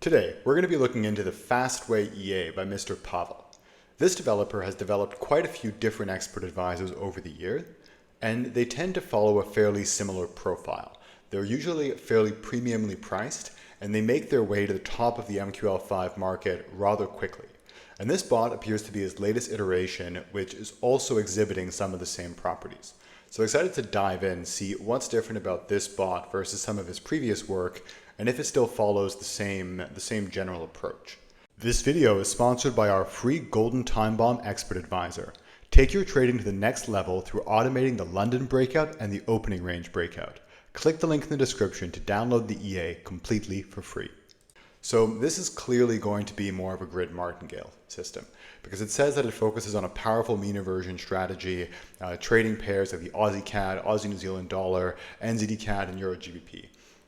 Today, we're going to be looking into the Fastway EA by Mr. Pavel. This developer has developed quite a few different expert advisors over the years, and they tend to follow a fairly similar profile. They're usually fairly premiumly priced, and they make their way to the top of the MQL5 market rather quickly. And this bot appears to be his latest iteration, which is also exhibiting some of the same properties. So excited to dive in, see what's different about this bot versus some of his previous work, and if it still follows the same general approach. This video is sponsored by our free Golden Time Bomb Expert Advisor. Take your trading to the next level through automating the London breakout and the opening range breakout. Click the link in the description to download the EA completely for free. So this is clearly going to be more of a grid martingale system because it says that it focuses on a powerful mean reversion strategy, trading pairs of the Aussie CAD, Aussie New Zealand dollar, NZD CAD, and Euro GBP.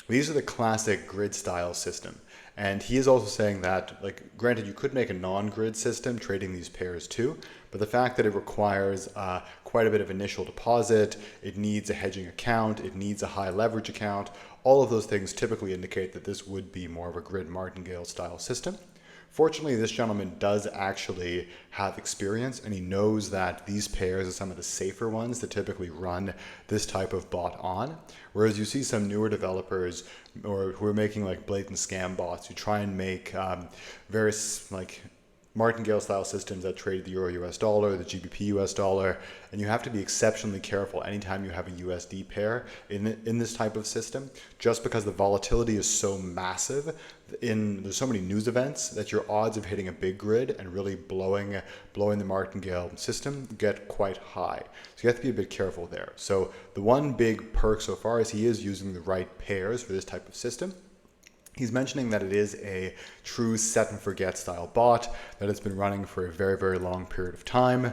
These are the classic grid style system. And he is also saying that, like, granted, you could make a non-grid system trading these pairs too, but the fact that it requires quite a bit of initial deposit, it needs a hedging account, it needs a high leverage account, all of those things typically indicate that this would be more of a grid martingale style system. Fortunately, this gentleman does actually have experience, and he knows that these pairs are some of the safer ones to typically run this type of bot on. Whereas you see some newer developers or who are making like blatant scam bots who try and make various like martingale style systems that trade the Euro US dollar, the GBP US dollar, and you have to be exceptionally careful anytime you have a USD pair in this type of system, just because the volatility is so massive. There's so many news events that your odds of hitting a big grid and really blowing the martingale system get quite high. So you have to be a bit careful there. So the one big perk so far is he is using the right pairs for this type of system. He's mentioning that it is a true set and forget style bot, that it's been running for a very, very long period of time.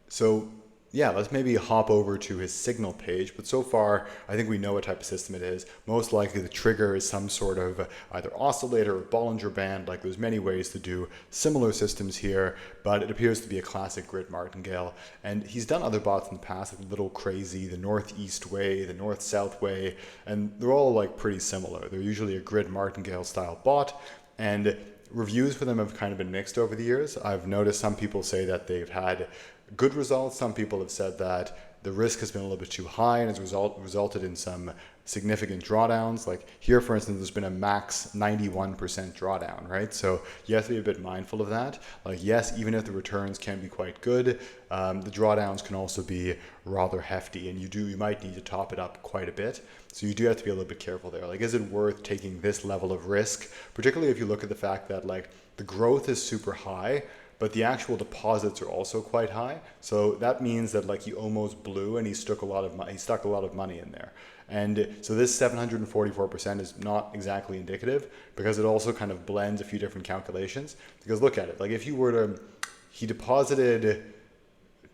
So yeah, let's maybe hop over to his signal page. But so far, I think we know what type of system it is. Most likely the trigger is some sort of either oscillator or Bollinger Band. Like, there's many ways to do similar systems here, but it appears to be a classic grid martingale. And he's done other bots in the past, like Little Crazy, the Northeast Way, the North-South Way, and they're all like pretty similar. They're usually a grid martingale style bot, and reviews for them have kind of been mixed over the years. I've noticed some people say that they've had good results. Some people have said that the risk has been a little bit too high and has resulted in some significant drawdowns. Like here, for instance, there's been a max 91% drawdown, right? So you have to be a bit mindful of that. Like, yes, even if the returns can be quite good, the drawdowns can also be rather hefty, and you might need to top it up quite a bit. So you do have to be a little bit careful there. Like, is it worth taking this level of risk, particularly if you look at the fact that like the growth is super high, but the actual deposits are also quite high. So that means that like he almost blew, and he stuck a lot of money in there. And so this 744% is not exactly indicative, because it also kind of blends a few different calculations. Because look at it, like if you were to, he deposited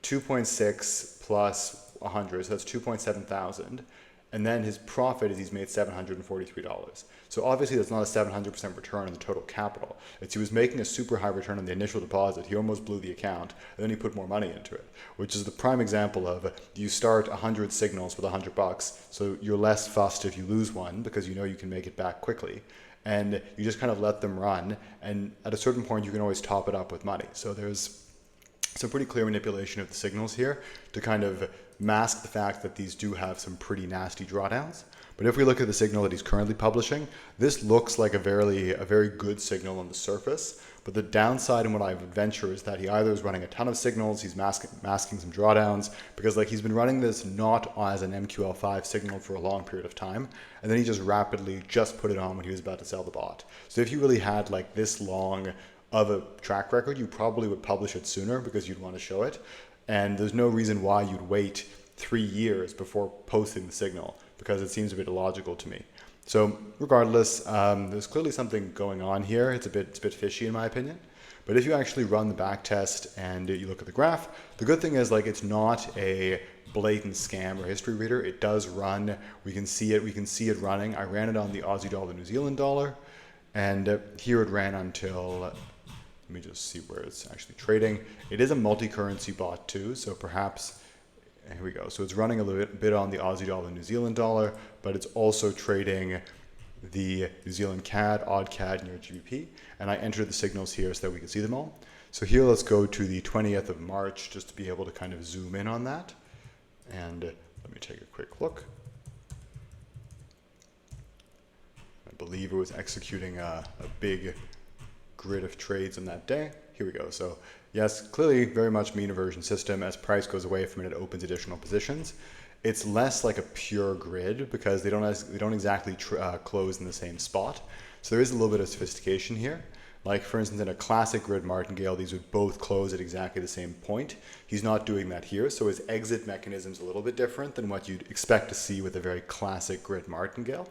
2.6 plus 100, so that's 2.7 thousand. And then his profit is he's made $743. So obviously that's not a 700% return on the total capital. He was making a super high return on the initial deposit. He almost blew the account, and then he put more money into it, which is the prime example of you start 100 signals with $100, so you're less fussed if you lose one because you know you can make it back quickly. And you just kind of let them run, and at a certain point you can always top it up with money. So there's some pretty clear manipulation of the signals here to kind of mask the fact that these do have some pretty nasty drawdowns. But if we look at the signal that he's currently publishing, this looks like a very good signal on the surface. But the downside in what I would venture is that he either is running a ton of signals, he's masking some drawdowns, because like he's been running this not as an MQL5 signal for a long period of time, and then he just rapidly just put it on when he was about to sell the bot. So if you really had like this long of a track record, you probably would publish it sooner because you'd want to show it. And there's no reason why you'd wait 3 years before posting the signal, because it seems a bit illogical to me. So regardless, there's clearly something going on here. It's a bit fishy in my opinion. But if you actually run the back test and you look at the graph, the good thing is like it's not a blatant scam or history reader. It does run. We can see it running. I ran it on the Aussie dollar, New Zealand dollar, and here it ran until, let me just see where it's actually trading. It is a multi-currency bot too, so perhaps, here we go. So it's running a little bit on the Aussie dollar, New Zealand dollar, but it's also trading the New Zealand CAD, odd CAD, and your GBP, and I entered the signals here so that we can see them all. So here let's go to the 20th of March just to be able to kind of zoom in on that. And let me take a quick look. I believe it was executing a big grid of trades on that day. Here we go. So yes, clearly very much mean reversion system. As price goes away from it, it opens additional positions. It's less like a pure grid because they don't exactly close in the same spot. So there is a little bit of sophistication here. Like for instance, in a classic grid martingale, these would both close at exactly the same point. He's not doing that here, so his exit mechanism is a little bit different than what you'd expect to see with a very classic grid martingale.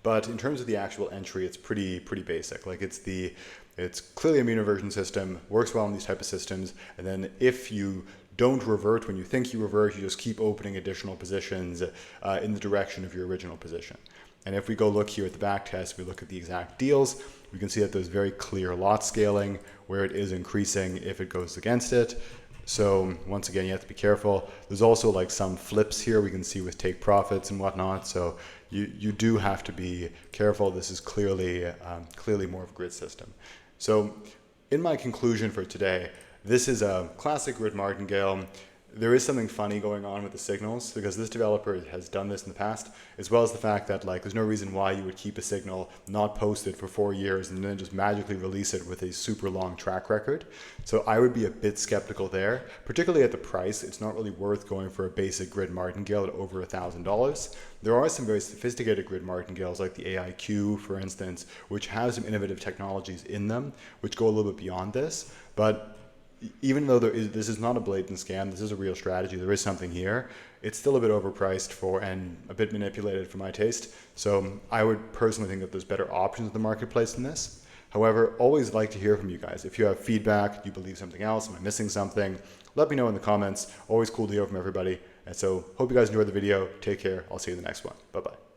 But in terms of the actual entry, it's pretty basic. Like it's clearly a mean reversion system, works well in these type of systems, and then if you don't revert when you think you revert, you just keep opening additional positions in the direction of your original position. And if we go look here at the back test, we look at the exact deals, we can see that there's very clear lot scaling where it is increasing if it goes against it. So once again, you have to be careful. There's also like some flips here we can see with take profits and whatnot. So you do have to be careful. This is clearly more of a grid system. So in my conclusion for today, this is a classic grid martingale. There is something funny going on with the signals because this developer has done this in the past, as well as the fact that like there's no reason why you would keep a signal not posted for 4 years and then just magically release it with a super long track record. So I would be a bit skeptical there, particularly at the price. It's not really worth going for a basic grid martingale at over $1,000. There are some very sophisticated grid martingales like the AIQ, for instance, which have some innovative technologies in them, which go a little bit beyond this. But even though this is not a blatant scam, this is a real strategy, there is something here, it's still a bit overpriced and a bit manipulated for my taste. So I would personally think that there's better options in the marketplace than this. However, always like to hear from you guys. If you have feedback, you believe something else, am I missing something, let me know in the comments. Always cool to hear from everybody. And so hope you guys enjoyed the video. Take care. I'll see you in the next one. Bye-bye.